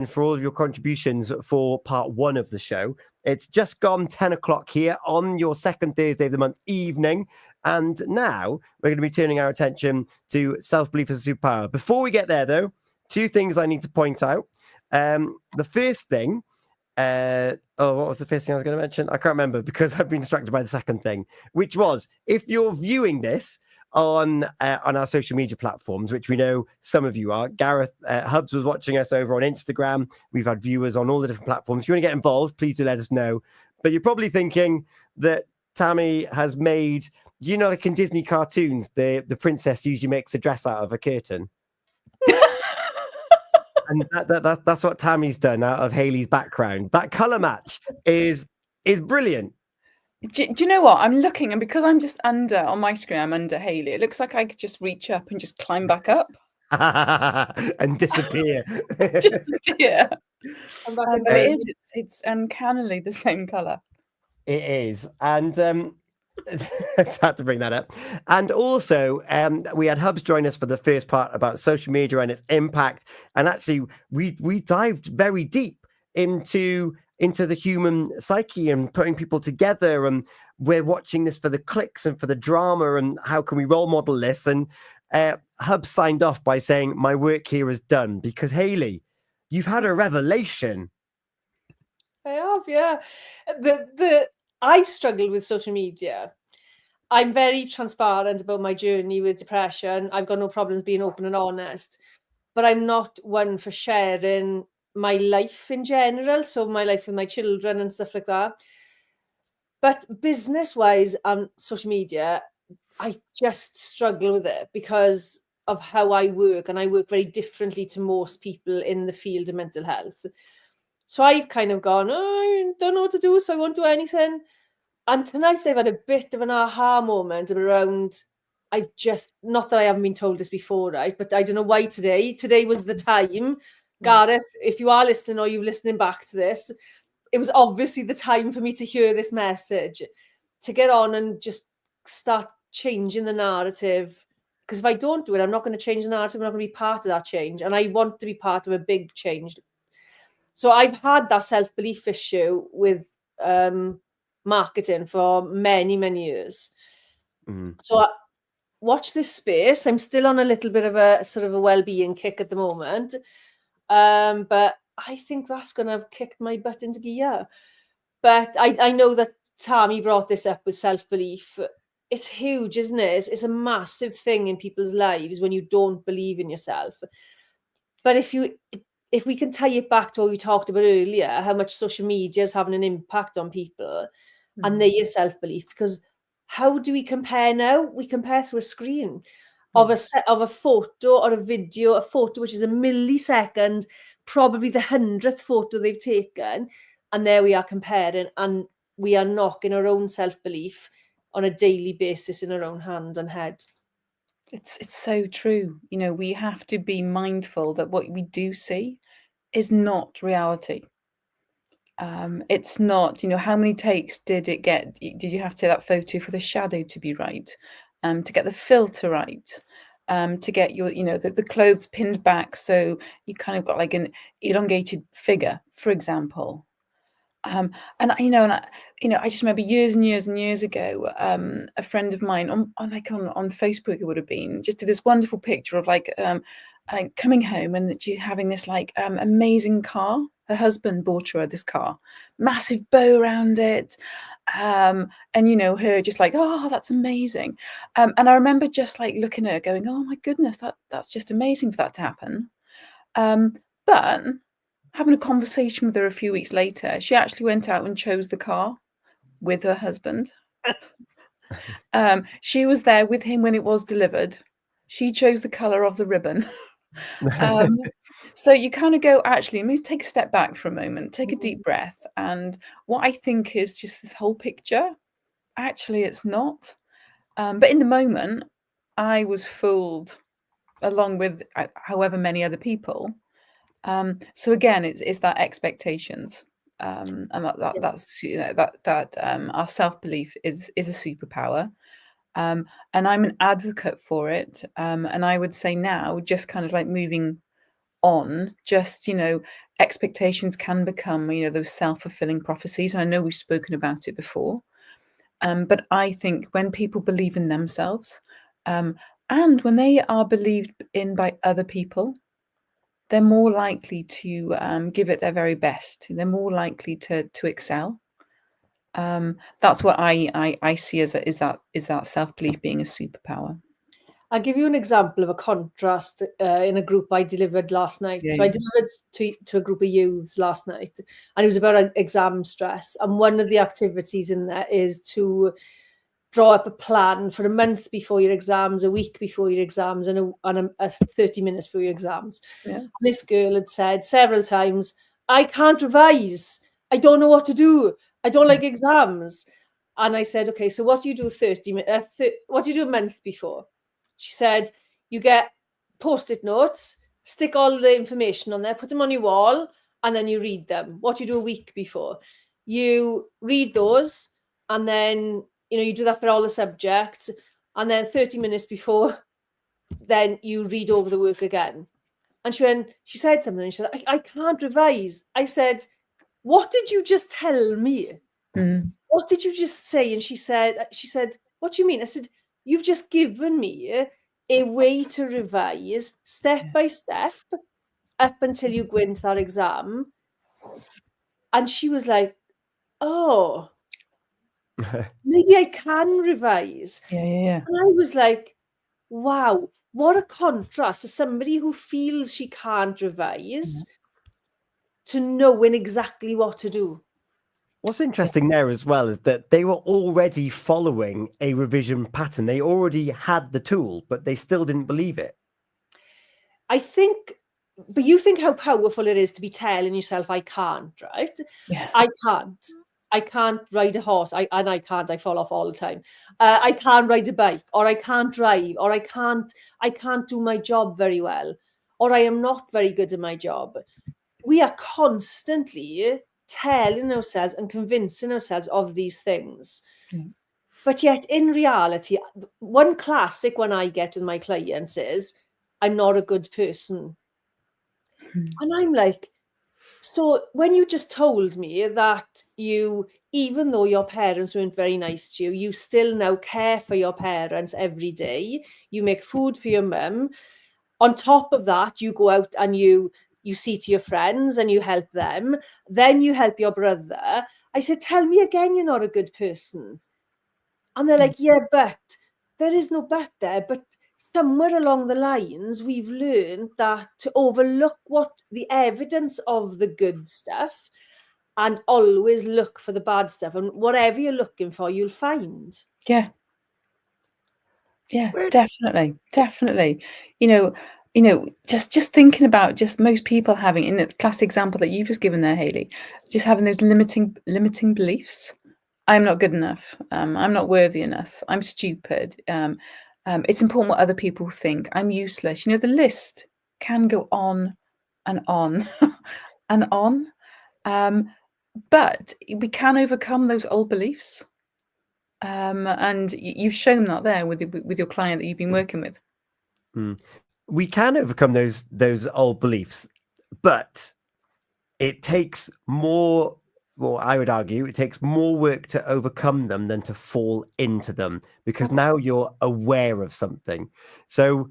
for all of your contributions for part 1 of the show. It's just gone 10 o'clock here on your second Thursday of the month evening. And now we're going to be turning our attention to self-belief as a superpower. Before we get there, though, 2 things I need to point out. The first thing, what was the first thing I was going to mention? I can't remember because I've been distracted by the second thing, which was if you're viewing this on our social media platforms, which we know some of you are. Gareth Hubs was watching us over on Instagram. We've had viewers on all the different platforms. If you want to get involved, please do let us know. But you're probably thinking that Tammy has made, like in Disney cartoons, the princess usually makes a dress out of a curtain. And that's what Tammy's done out of Hayley's background. That colour match is brilliant. Do you know what? I'm looking, and because I'm just on my screen, I'm under Hayley. It looks like I could just reach up and just climb back up. And disappear. Disappear. But it is, it's uncannily the same colour. It is. And I had to bring that up. And also, we had Hubs join us for the first part about social media and its impact. And actually, we dived very deep into the human psyche and putting people together, and we're watching this for the clicks and for the drama and how can we role model this. And Hub signed off by saying, my work here is done, because Hayley, you've had a revelation. I have, yeah. I've struggled with social media. I'm very transparent about my journey with depression. I've got no problems being open and honest, but I'm not one for sharing my life in general, so my life with my children and stuff like that. But business-wise on social media, I just struggle with it because of how I work, and I work very differently to most people in the field of mental health. So I've kind of gone, I don't know what to do, so I won't do anything. And tonight I've had a bit of an aha moment around, not that I haven't been told this before, right? But I don't know why today was the time. Gareth, if you are listening or you're listening back to this, it was obviously the time for me to hear this message, to get on and just start changing the narrative. Because if I don't do it, I'm not going to change the narrative. I'm not going to be part of that change. And I want to be part of a big change. So I've had that self-belief issue with marketing for many, many years. So watch this space. I'm still on a little bit of a sort of a well-being kick at the moment. But I think that's going to have kicked my butt into gear. But I know that Tammy brought this up with self-belief. It's huge, isn't it? It's a massive thing in people's lives when you don't believe in yourself. But if we can tie it back to what we talked about earlier, how much social media is having an impact on people and their self-belief, because how do we compare now? We compare through a screen of a photo or a video, a photo which is a millisecond, probably the 100th photo they've taken, and there we are comparing, and we are knocking our own self-belief on a daily basis in our own hand and head. It's so true. We have to be mindful that what we do see is not reality. It's not, how many takes did it get? Did you have to that photo for the shadow to be right? To get the filter right? To get your, the clothes pinned back so you kind of got like an elongated figure, for example. And I just remember years and years and years ago, a friend of mine on Facebook, it would have been, just did this wonderful picture of like coming home and she's having this like amazing car. Her husband bought her this car, massive bow around it. And her just like, oh, that's amazing. And I remember just like looking at her going, oh my goodness, that's just amazing for that to happen. But having a conversation with her a few weeks later, she actually went out and chose the car with her husband. She was there with him when it was delivered. She chose the colour of the ribbon. So you kind of go, actually, maybe take a step back for a moment, take a deep breath. And what I think is just this whole picture, actually, it's not. But in the moment, I was fooled along with however many other people. So again, it's that expectations, and that's our self-belief is a superpower, and I'm an advocate for it. And I would say now, just kind of like moving on, just expectations can become, those self-fulfilling prophecies. And I know we've spoken about it before. But I think when people believe in themselves, and when they are believed in by other people, they're more likely to give it their very best. They're more likely to excel. That's what I see as that self-belief being a superpower. I'll give you an example of a contrast in a group I delivered last night. Yeah, So I yeah. delivered to a group of youths last night, and it was about exam stress. And one of the activities in there is to draw up a plan for a month before your exams, a week before your exams, and a 30 minutes before your exams. Yeah. And this girl had said several times, I can't revise. I don't know what to do. I don't like exams. And I said, okay, so what do you do what do you do a month before? She said, you get Post-it notes, stick all the information on there, put them on your wall, and then you read them. What do you do a week before? You read those, and then you do that for all the subjects, and then 30 minutes before, then you read over the work again. And she said something, and she said, I can't revise. I said, what did you just tell me? What did you just say? And she said, what do you mean? I said, you've just given me a way to revise step by step up until you go into that exam. And she was like, oh, maybe I can revise. Yeah. And I was like, wow, what a contrast to somebody who feels she can't revise to knowing exactly what to do. What's interesting there as well is that they were already following a revision pattern. They already had the tool, but they still didn't believe it. I think, but you think how powerful it is to be telling yourself, I can't, right? Yeah. I can't ride a horse. I fall off all the time. I can't ride a bike, or I can't drive, or I can't do my job very well, or I am not very good at my job. We are constantly telling ourselves and convincing ourselves of these things. But yet in reality, one classic one I get with my clients is, I'm not a good person. And I'm like, so when you just told me that even though your parents weren't very nice to you, you still now care for your parents every day. You make food for your mum. On top of that, you go out and you see to your friends and you help them. Then you help your brother. I said, tell me again, you're not a good person. And they're like, yeah, but there is no but there. But somewhere along the lines, we've learned that to overlook the evidence of the good stuff and always look for the bad stuff. And whatever you're looking for, you'll find. Yeah, definitely. Just thinking about just most people having, in the classic example that you've just given there, Hayley, just having those limiting beliefs. I'm not good enough. I'm not worthy enough. I'm stupid. It's important what other people think. I'm useless. The list can go on and on and on. But we can overcome those old beliefs. And you've shown that there with your client that you've been working with. We can overcome those old beliefs, but it takes more. Well, I would argue it takes more work to overcome them than to fall into them, because now you're aware of something. So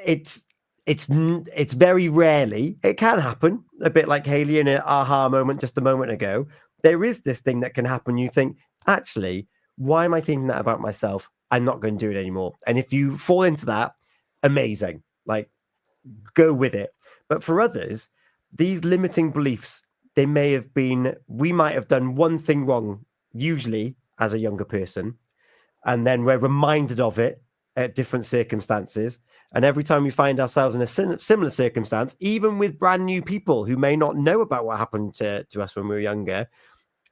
it's very rarely, it can happen, a bit like Hayley in an aha moment just a moment ago. There is this thing that can happen. You think, actually, why am I thinking that about myself? I'm not going to do it anymore. And if you fall into that, amazing, like go with it. But for others, these limiting beliefs, we might have done one thing wrong, usually as a younger person, and then we're reminded of it at different circumstances. And every time we find ourselves in a similar circumstance, even with brand new people who may not know about what happened to us when we were younger,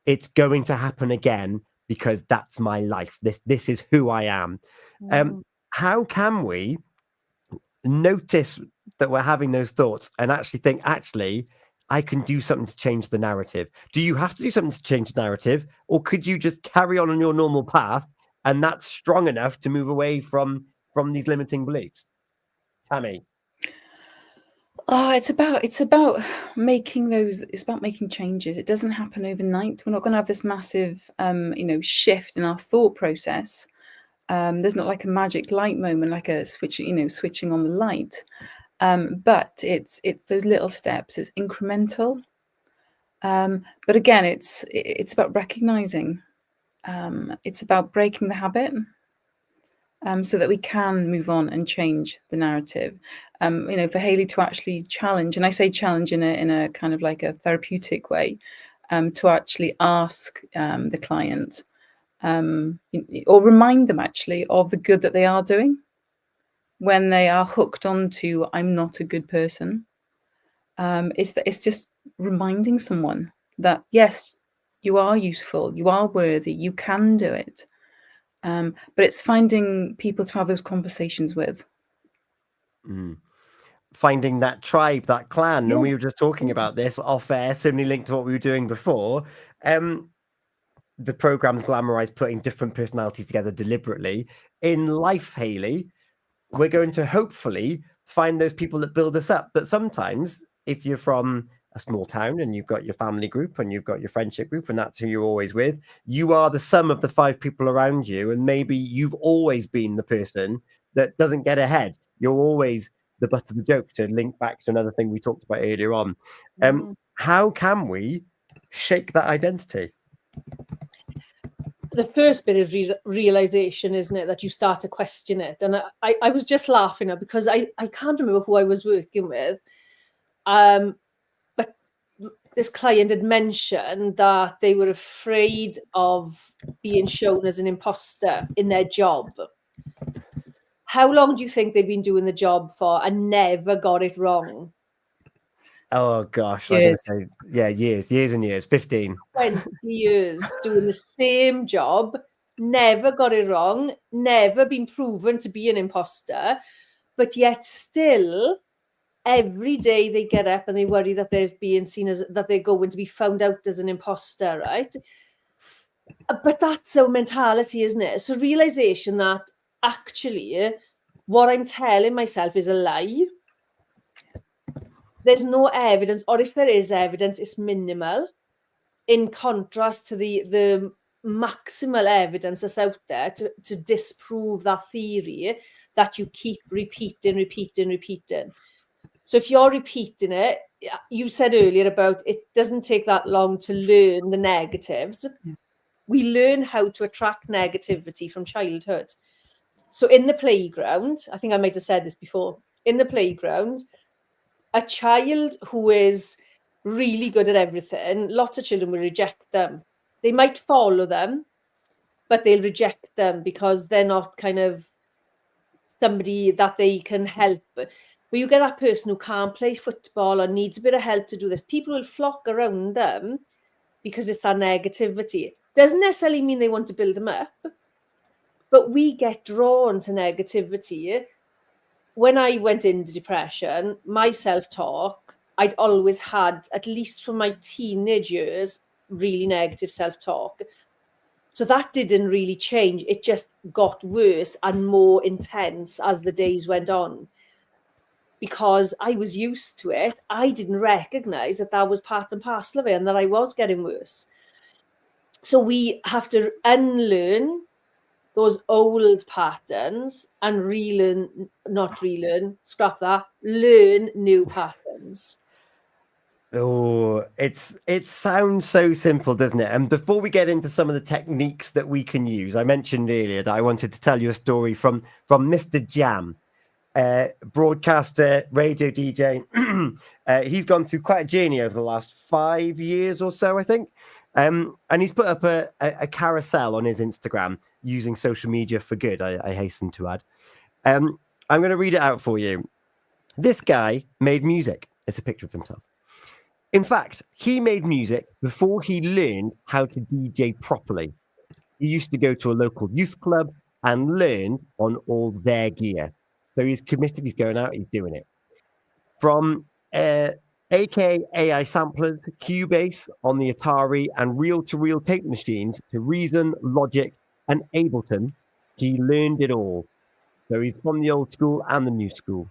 it's going to happen again, because that's my life. This is who I am. How can we notice that we're having those thoughts and actually think, I can do something to change the narrative? Do you have to do something to change the narrative, or could you just carry on your normal path, and that's strong enough to move away from these limiting beliefs? Tammy? Oh, it's about making those. It's about making changes. It doesn't happen overnight. We're not going to have this massive, shift in our thought process. There's not like a magic light moment, like a switch, switching on the light. But it's those little steps. It's incremental. But again, it's about recognizing. It's about breaking the habit. So that we can move on and change the narrative. For Hayley to actually challenge, and I say challenge in a kind of like a therapeutic way, to actually ask the client, or remind them actually of the good that they are doing when they are hooked onto I'm not a good person. It's just reminding someone that yes, you are useful, you are worthy, you can do it. But it's finding people to have those conversations with. Finding that tribe, that clan. Yeah, and we were just talking absolutely. about this off air, similarly linked to what we were doing before. The program's glamorized putting different personalities together deliberately. In life, Hayley, we're going to hopefully find those people that build us up. But sometimes if you're from a small town and you've got your family group and you've got your friendship group and that's who you're always with, you are the sum of the 5 people around you. And maybe you've always been the person that doesn't get ahead. You're always the butt of the joke, to link back to another thing we talked about earlier on. How can we shake that identity? The first bit of realization, isn't it, that you start to question it. And I was just laughing now because I can't remember who I was working with. But this client had mentioned that they were afraid of being shown as an imposter in their job. How long do you think they've been doing the job for and never got it wrong? Oh gosh, I'm going to say, years and years, 15. 20 years doing the same job, never got it wrong, never been proven to be an imposter, but yet still every day they get up and they worry that they're being seen as, that they're going to be found out as an imposter, right? But that's our mentality, isn't it? So realization that actually what I'm telling myself is a lie. There's no evidence, or if there is evidence, it's minimal, in contrast to the maximal evidence that's out there to disprove that theory that you keep repeating. So if you're repeating it, you said earlier about it doesn't take that long to learn the negatives. Yeah. We learn how to attract negativity from childhood. So in the playground, I think I might have said this before, in the playground, a child who is really good at everything, lots of children will reject them. They might follow them, but they'll reject them because they're not kind of somebody that they can help. But you get that person who can't play football or needs a bit of help to do this, people will flock around them because it's that negativity. Doesn't necessarily mean they want to build them up, but we get drawn to negativity. When I went into depression, my self-talk, I'd always had, at least from my teenage years, really negative self-talk. So that didn't really change. It just got worse and more intense as the days went on. Because I was used to it, I didn't recognize that that was part and parcel of it and that I was getting worse. So we have to unlearn those old patterns and learn new patterns. Oh, it sounds so simple, doesn't it? And before we get into some of the techniques that we can use, I mentioned earlier that I wanted to tell you a story from Mr. Jam, broadcaster, radio DJ. He's gone through quite a journey over the last 5 years or so, I think. And he's put up a carousel on his Instagram using social media for good, I hasten to add. I'm going to read it out for you. This guy made music. It's a picture of himself. In fact, he made music before he learned how to DJ properly. He used to go to a local youth club and learn on all their gear. So he's committed, he's going out, he's doing it. From AKAI samplers, Cubase on the Atari, and reel-to-reel tape machines to Reason, Logic, and Ableton, he learned it all. So he's from the old school and the new school.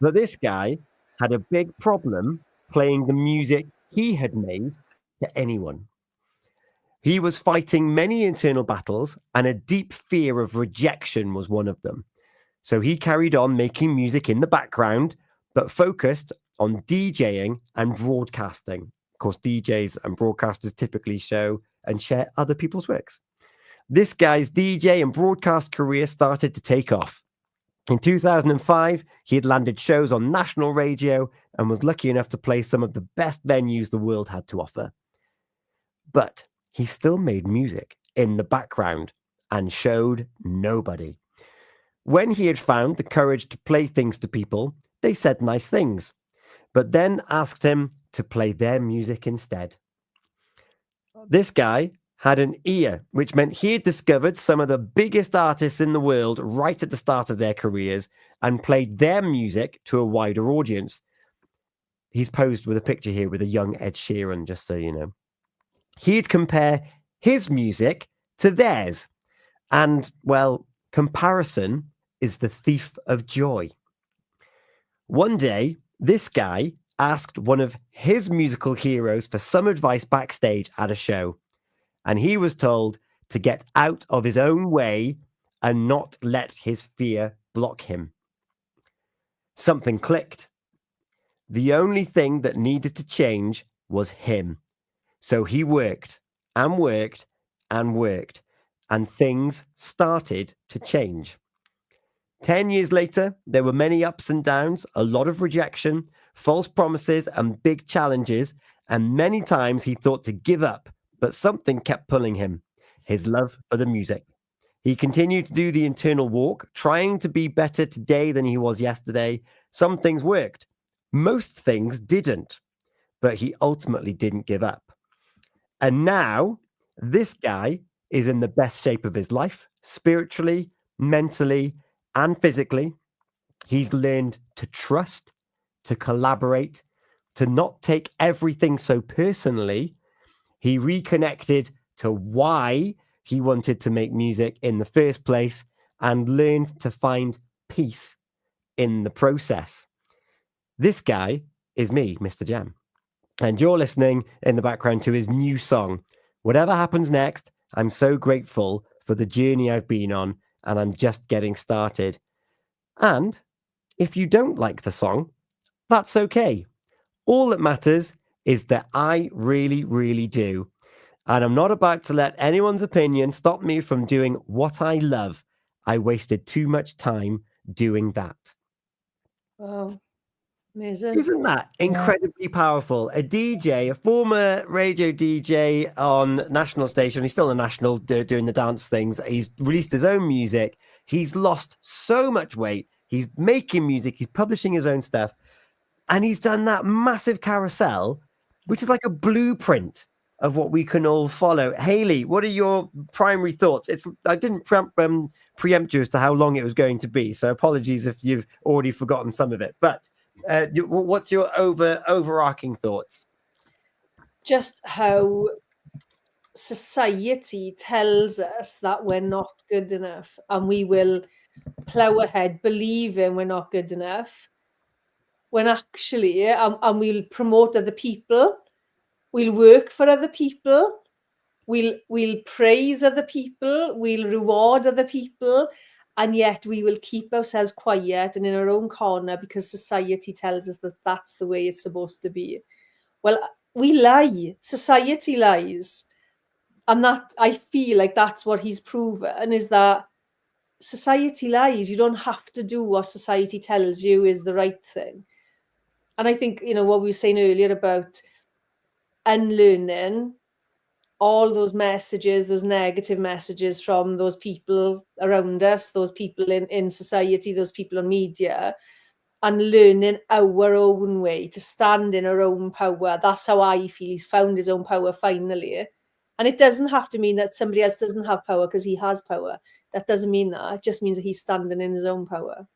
But this guy had a big problem playing the music he had made to anyone. He was fighting many internal battles, and a deep fear of rejection was one of them. So he carried on making music in the background, but focused on DJing and broadcasting. Of course, DJs and broadcasters typically show and share other people's works. This guy's DJ and broadcast career started to take off. In 2005, he had landed shows on national radio and was lucky enough to play some of the best venues the world had to offer. But he still made music in the background and showed nobody. When he had found the courage to play things to people, they said nice things, but then asked him to play their music instead. This guy had an ear, which meant he had discovered some of the biggest artists in the world right at the start of their careers and played their music to a wider audience. He's posed with a picture here with a young Ed Sheeran, just so you know. He'd compare his music to theirs. And, well, comparison is the thief of joy. One day, this guy asked one of his musical heroes for some advice backstage at a show. And he was told to get out of his own way and not let his fear block him. Something clicked. The only thing that needed to change was him. So he worked and worked and worked, and things started to change. 10 years later, there were many ups and downs, a lot of rejection, false promises, and big challenges. And many times he thought to give up, but something kept pulling him, his love for the music. He continued to do the internal walk, trying to be better today than he was yesterday. Some things worked. Most things didn't, but he ultimately didn't give up. And now this guy is in the best shape of his life, spiritually, mentally, and physically. He's learned to trust, to collaborate, to not take everything so personally. He reconnected to why he wanted to make music in the first place and learned to find peace in the process. This guy is me, Mr. Jam. And you're listening in the background to his new song. Whatever happens next, I'm so grateful for the journey I've been on, and I'm just getting started. And if you don't like the song, that's okay. All that matters is that I really, really do. And I'm not about to let anyone's opinion stop me from doing what I love. I wasted too much time doing that. Wow. Amazing. Isn't that incredibly powerful? A DJ, a former radio DJ on national station. He's still on national doing the dance things. He's released his own music. He's lost so much weight. He's making music. He's publishing his own stuff. And he's done that massive carousel, which is like a blueprint of what we can all follow. Haley, what are your primary thoughts? I didn't preempt you as to how long it was going to be, so apologies if you've already forgotten some of it. But what's your overarching thoughts? Just how society tells us that we're not good enough, and we will plow ahead believing we're not good enough, when actually, and we'll promote other people, we'll work for other people, we'll praise other people, we'll reward other people, and yet we will keep ourselves quiet and in our own corner because society tells us that that's the way it's supposed to be. Well, we lie. Society lies. And that, I feel like that's what he's proven, is that society lies. You don't have to do what society tells you is the right thing. And I think, what we were saying earlier about unlearning all those messages, those negative messages from those people around us, those people in society, those people on media, and learning our own way to stand in our own power. That's how I feel he's found his own power finally. And it doesn't have to mean that somebody else doesn't have power, because he has power. That doesn't mean that. It just means that he's standing in his own power.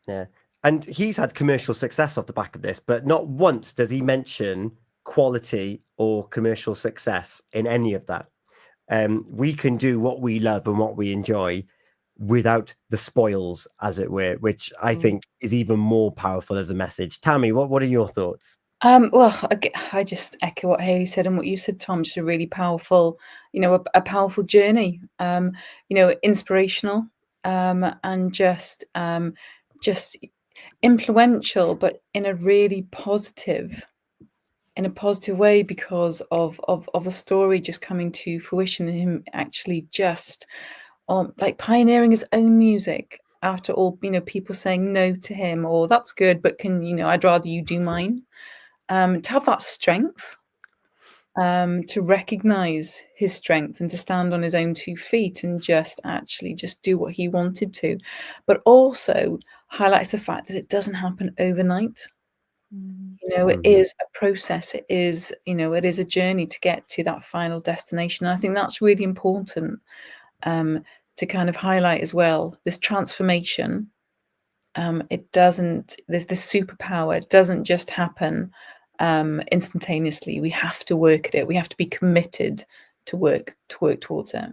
Yeah. And he's had commercial success off the back of this, but not once does he mention quality or commercial success in any of that. We can do what we love and what we enjoy without the spoils, as it were, which I think is even more powerful as a message. Tammy, what are your thoughts? Well, I just echo what Hayley said and what you said, Tom. Just a really powerful, a powerful journey. Inspirational, and just influential, but in a really positive way, because of the story just coming to fruition, and him actually just like pioneering his own music after all, people saying no to him, or that's good, but I'd rather you do mine. To have that strength, to recognize his strength and to stand on his own 2 feet and just do what he wanted to, but also highlights the fact that it doesn't happen overnight. It is a process. It is a journey to get to that final destination. And I think that's really important, to kind of highlight as well. This transformation, there's this superpower. It doesn't just happen instantaneously. We have to work at it. We have to be committed to work towards it.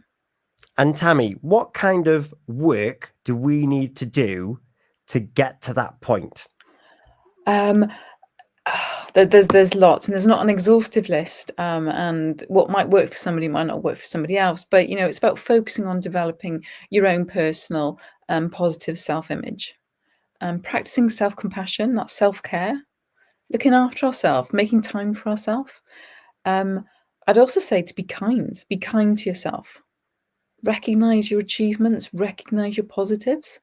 And Tammy, what kind of work do we need to do to get to that point? There's lots, and there's not an exhaustive list, and what might work for somebody might not work for somebody else, but it's about focusing on developing your own personal positive self-image, practicing self-compassion, that's self-care, looking after ourselves, making time for ourselves. I'd also say to be kind to yourself, recognize your achievements, recognize your positives.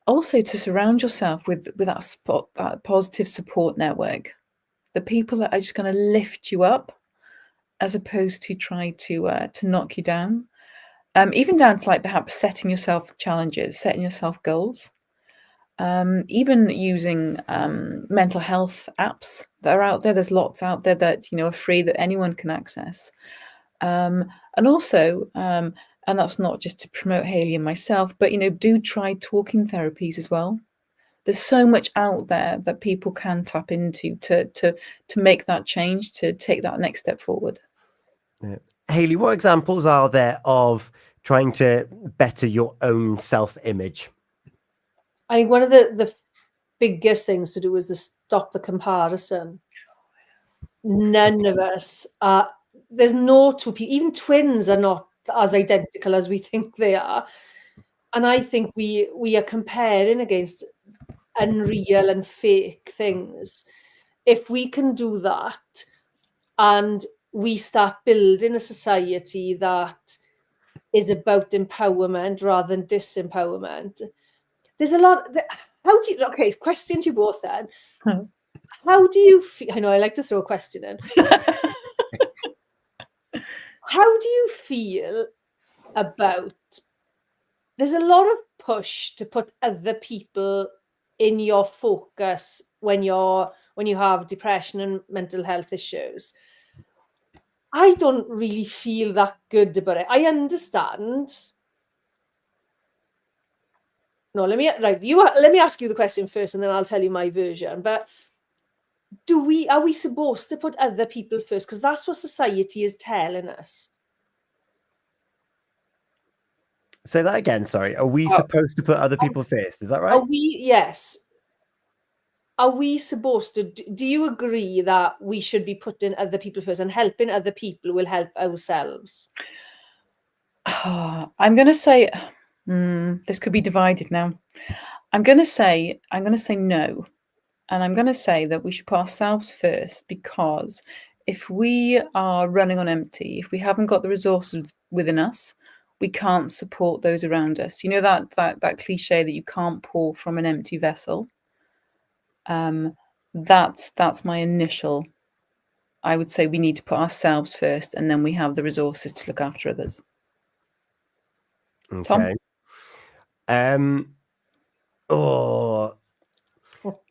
Also to surround yourself with that positive support network, the people that are just going to lift you up, as opposed to try to knock you down. Even down to like perhaps setting yourself challenges, setting yourself goals. Even using mental health apps that are out there. There's lots out there that are free, that anyone can access. And also, and that's not just to promote Hayley and myself, but do try talking therapies as well. There's so much out there that people can tap into to make that change, to take that next step forward. Yeah. Hayley, what examples are there of trying to better your own self-image? I think one of the biggest things to do is to stop the comparison. None of us are, there's no two people, even twins are not as identical as we think they are. And I think we are comparing against unreal and fake things. If we can do that, and we start building a society that is about empowerment rather than disempowerment, there's a lot. Okay, question to you both then. How do you feel? I know I like to throw a question in. How do you feel about, there's a lot of push to put other people in your focus when you have depression and mental health issues. I don't really feel that good about it. I understand. No, let me ask you the question first, and then I'll tell you my version. But are we supposed to put other people first? Because that's what society is telling us. Say that again, sorry. Are we supposed to put other people first? Is that right? Yes. Are we supposed to? Do you agree that we should be putting other people first, and helping other people will help ourselves? I'm going to say, this could be divided now. I'm going to say no. And I'm going to say that we should put ourselves first, because if we are running on empty, if we haven't got the resources within us, we can't support those around us. You know that cliche that you can't pour from an empty vessel. That's my initial. I would say we need to put ourselves first, and then we have the resources to look after others. Okay. Tom?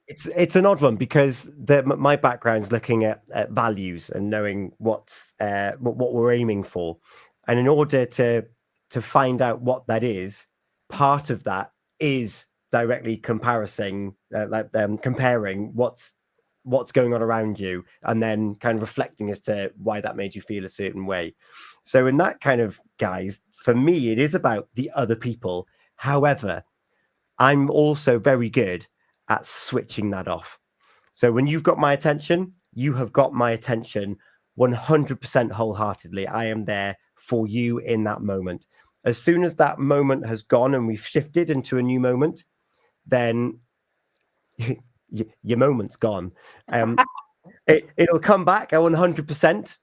It's an odd one, because my background's looking at values and knowing what we're aiming for, and in order to find out what that is, part of that is directly comparing what's going on around you, and then kind of reflecting as to why that made you feel a certain way. So in that kind of guise, for me, it is about the other people. However, I'm also very good at switching that off. So when you've got my attention, you have got my attention 100% wholeheartedly. I am there for you in that moment. As soon as that moment has gone and we've shifted into a new moment, then your moment's gone. It'll come back at 100%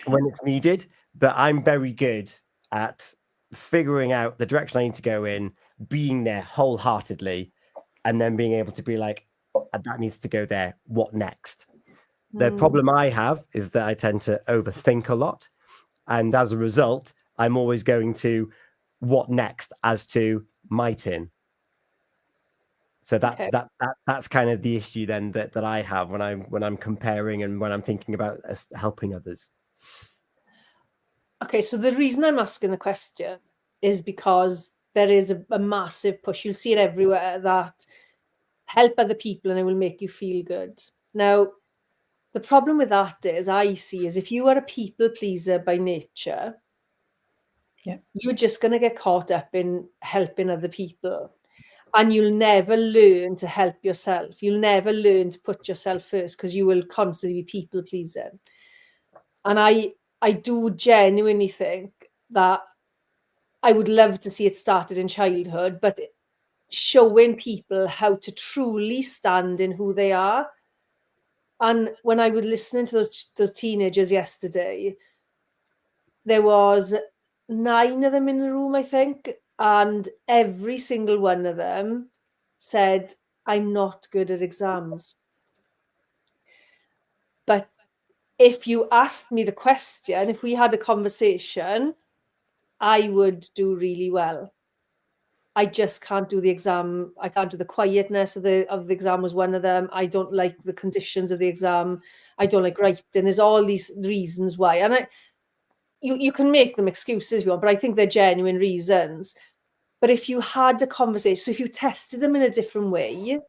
when it's needed, but I'm very good at figuring out the direction I need to go in, being there wholeheartedly, and then being able to be like, that needs to go there. What next? The problem I have is that I tend to overthink a lot. And as a result, I'm always going to what next as to my turn. So that's kind of the issue then that I have when I'm comparing and when I'm thinking about helping others. Okay, so the reason I'm asking the question is because there is a massive push. You'll see it everywhere, that help other people and it will make you feel good. Now, the problem with that is, I see, is if you are a people pleaser by nature, you're just going to get caught up in helping other people. And you'll never learn to help yourself. You'll never learn to put yourself first, because you will constantly be people pleasing. And I do genuinely think that I would love to see it started in childhood, but showing people how to truly stand in who they are. And when I was listening to those teenagers yesterday, there was 9 of them in the room, I think, and every single one of them said, I'm not good at exams. But if you asked me the question, if we had a conversation, I would do really well. I just can't do the exam. I can't do the quietness of the exam was one of them. I don't like the conditions of the exam. I don't like writing. There's all these reasons why. And you can make them excuses if you want, but I think they're genuine reasons. But if you had a conversation, so if you tested them in a different way,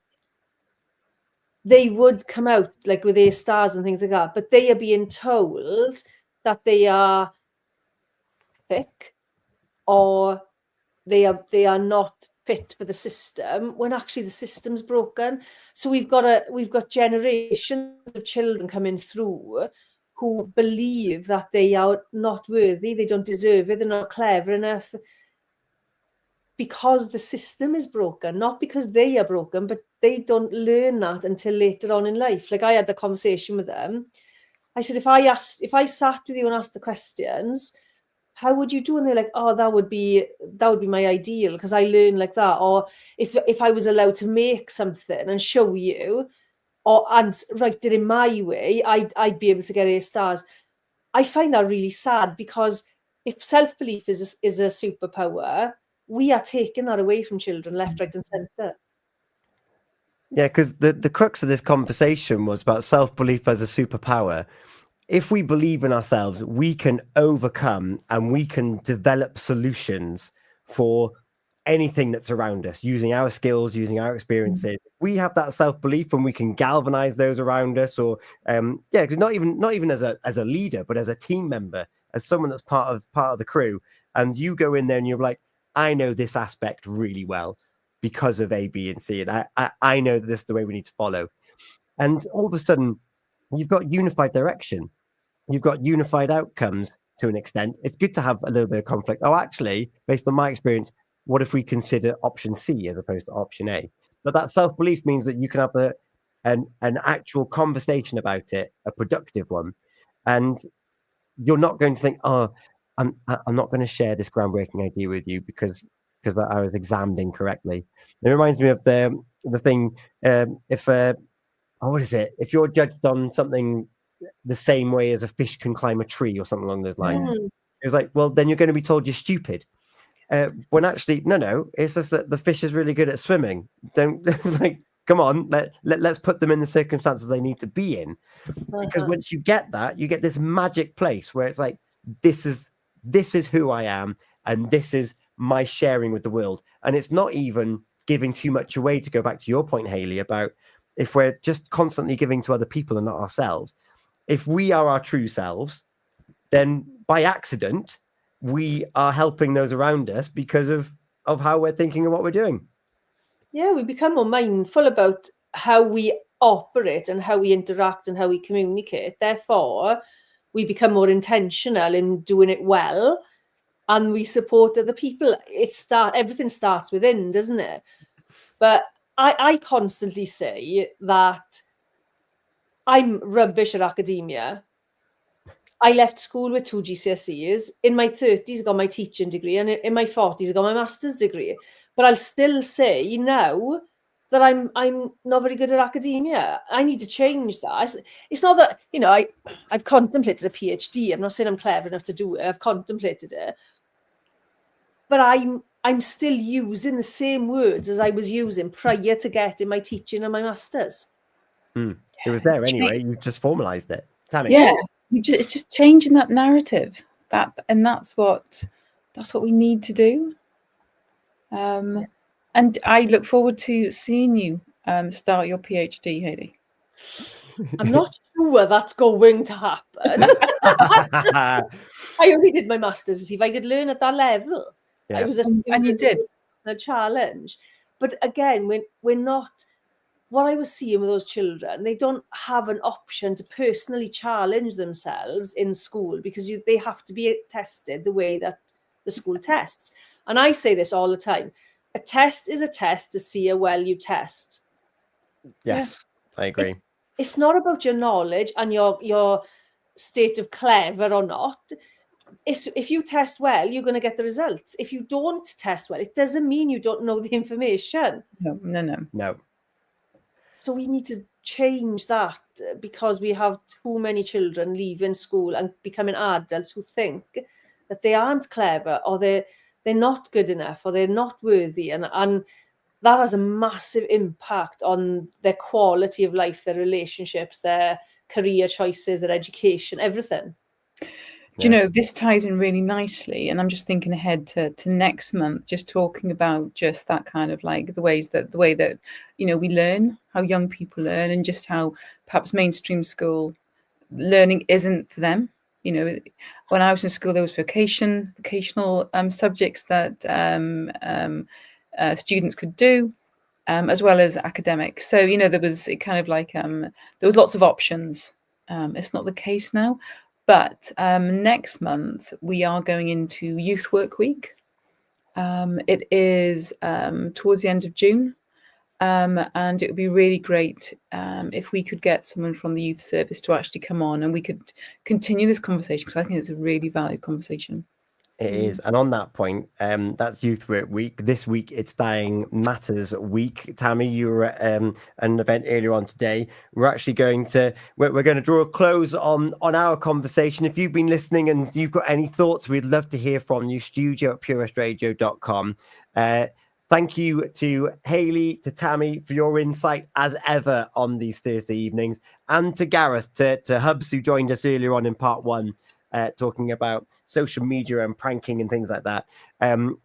they would come out like with A stars and things like that. But they are being told that they are thick, or they are not fit for the system, when actually the system's broken. So we've got generations of children coming through who believe that they are not worthy, they don't deserve it, they're not clever enough, because the system is broken, not because they are broken, but they don't learn that until later on in life. Like, I had the conversation with them. I said, if I sat with you and asked the questions, how would you do? And they're like, oh, that would be my ideal, because I learn like that. Or if I was allowed to make something and show you, and write it in my way, I'd be able to get A stars. I find that really sad, because if self-belief is a superpower, we are taking that away from children left, right, and centre. Yeah, because the crux of this conversation was about self-belief as a superpower. If we believe in ourselves, we can overcome and we can develop solutions for anything that's around us, using our skills, using our experiences. We have that self-belief and we can galvanize those around us, or not even as a leader, but as a team member, as someone that's part of the crew. And you go in there and you're like, I know this aspect really well because of A, B, and C, and I know that this is the way we need to follow. And all of a sudden, you've got unified direction. You've got unified outcomes to an extent. It's good to have a little bit of conflict. Oh, actually, based on my experience, what if we consider option C as opposed to option A? But that self-belief means that you can have an actual conversation about it, a productive one. And you're not going to think, oh, I'm not going to share this groundbreaking idea with you because I was examined incorrectly. It reminds me of the thing, what is it? If you're judged on something the same way as a fish can climb a tree or something along those lines, it's like, well, then you're going to be told you're stupid. When actually, no, it's just that the fish is really good at swimming. Don't like, come on, let's put them in the circumstances they need to be in. Because once you get that, you get this magic place where it's like, this is who I am, and this is my sharing with the world. And it's not even giving too much away, to go back to your point, Hayley, about if we're just constantly giving to other people and not ourselves. If we are our true selves, then by accident, we are helping those around us because of how we're thinking and what we're doing. Yeah, we become more mindful about how we operate and how we interact and how we communicate. Therefore, we become more intentional in doing it well, and we support other people. Everything starts within, doesn't it? But I constantly say that I'm rubbish at academia. I left school with 2 GCSEs. In my 30s, I got my teaching degree, and in my 40s, I got my master's degree. But I'll still say now that I'm not very good at academia. I need to change that. It's not that, you know, I've contemplated a PhD. I'm not saying I'm clever enough to do it. I've contemplated it. But I'm still using the same words as I was using prior to getting my teaching and my master's. It was there anyway. You just formalized it. Tammy. Yeah, it's just changing that narrative. That's what we need to do. And I look forward to seeing you start your PhD, Hayley. I'm not sure that's going to happen. I only did my master's to see if I could learn at that level. Yeah. And you did. A challenge. But again, we're not, what I was seeing with those children, they don't have an option to personally challenge themselves in school because they have to be tested the way that the school tests. And I say this all the time. A test is a test to see how well you test. Yes, yeah. I agree. It's not about your knowledge and your state of clever or not. If you test well, you're going to get the results. If you don't test well, it doesn't mean you don't know the information. No. So we need to change that because we have too many children leaving school and becoming adults who think that they aren't clever or they're not good enough or they're not worthy. And that has a massive impact on their quality of life, their relationships, their career choices, their education, everything. Do you know, this ties in really nicely, and I'm just thinking ahead to next month, just talking about just that kind of like the way that, you know, we learn, how young people learn, and just how perhaps mainstream school learning isn't for them. You know, when I was in school, there was vocational subjects that students could do, as well as academic. So, you know, there was kind of like there was lots of options. It's not the case now. But next month, we are going into Youth Work Week. It is towards the end of June. And it would be really great if we could get someone from the youth service to actually come on and we could continue this conversation, because I think it's a really valid conversation. It is. And on that point, that's Youth Work Week. This week, it's Dying Matters Week. Tammy, you were at an event earlier on today. We're actually going to draw a close on our conversation. If you've been listening and you've got any thoughts, we'd love to hear from you. studio@purewestradio.com. Thank you to Hayley, to Tammy for your insight as ever on these Thursday evenings, and to Gareth, to Hubs, who joined us earlier on in part one, talking about social media and pranking and things like that.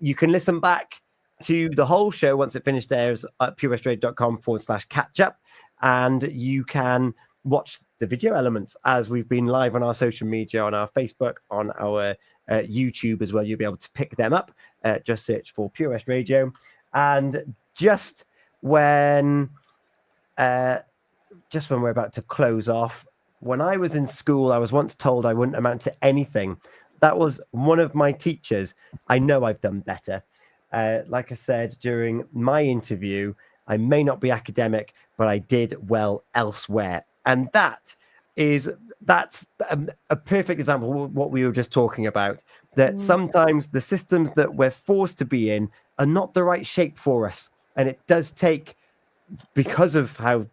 You can listen back to the whole show once it finished airs at purewestradio.com/catch up, and you can watch the video elements as we've been live on our social media, on our Facebook, on our YouTube as well. You'll be able to pick them up. Just search for Pure West Radio. And just when we're about to close off, when I was in school, I was once told I wouldn't amount to anything. That was one of my teachers. I know I've done better. Like I said during my interview, I may not be academic, but I did well elsewhere. And that's a perfect example of what we were just talking about, that sometimes the systems that we're forced to be in are not the right shape for us. And it does take, because of how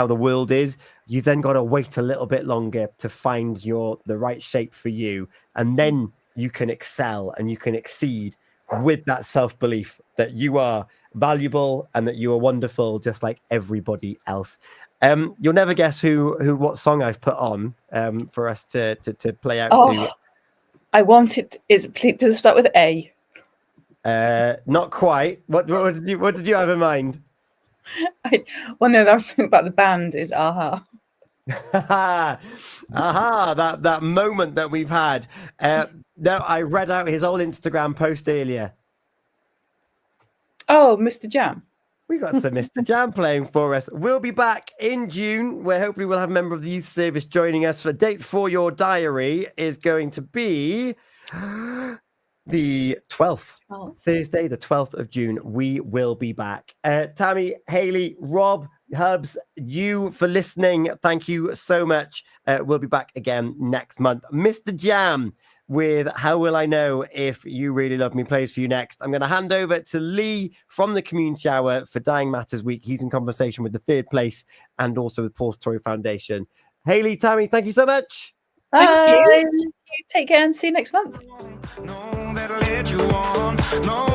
the world is, you've then got to wait a little bit longer to find the right shape for you. And then you can excel and you can exceed with that self-belief that you are valuable and that you are wonderful, just like everybody else. You'll never guess what song I've put on for us to play out to. I want it. Does it start with A? Not quite. What did you have in mind? No, that was talking about the band is Aha. Aha, that moment that we've had. No, I read out his old Instagram post earlier. Oh, Mr. Jam. We got some Mr. Jam playing for us. We'll be back in June, where hopefully we'll have a member of the youth service joining us. The date for your diary is going to be the 12th. Thursday, the 12th of June. We will be back. Tammy, Hayley, Rob, Hubs, you for listening. Thank you so much. We'll be back again next month. Mr. Jam with How Will I Know If You Really Love Me plays for you next. I'm going to hand over to Lee from the Community Hour for Dying Matters Week. He's in conversation with the Third Place and also with Paul Story Foundation. Hayley, Tammy, thank you so much. Thank you. Take care and see you next month. No, that'll let you on. No,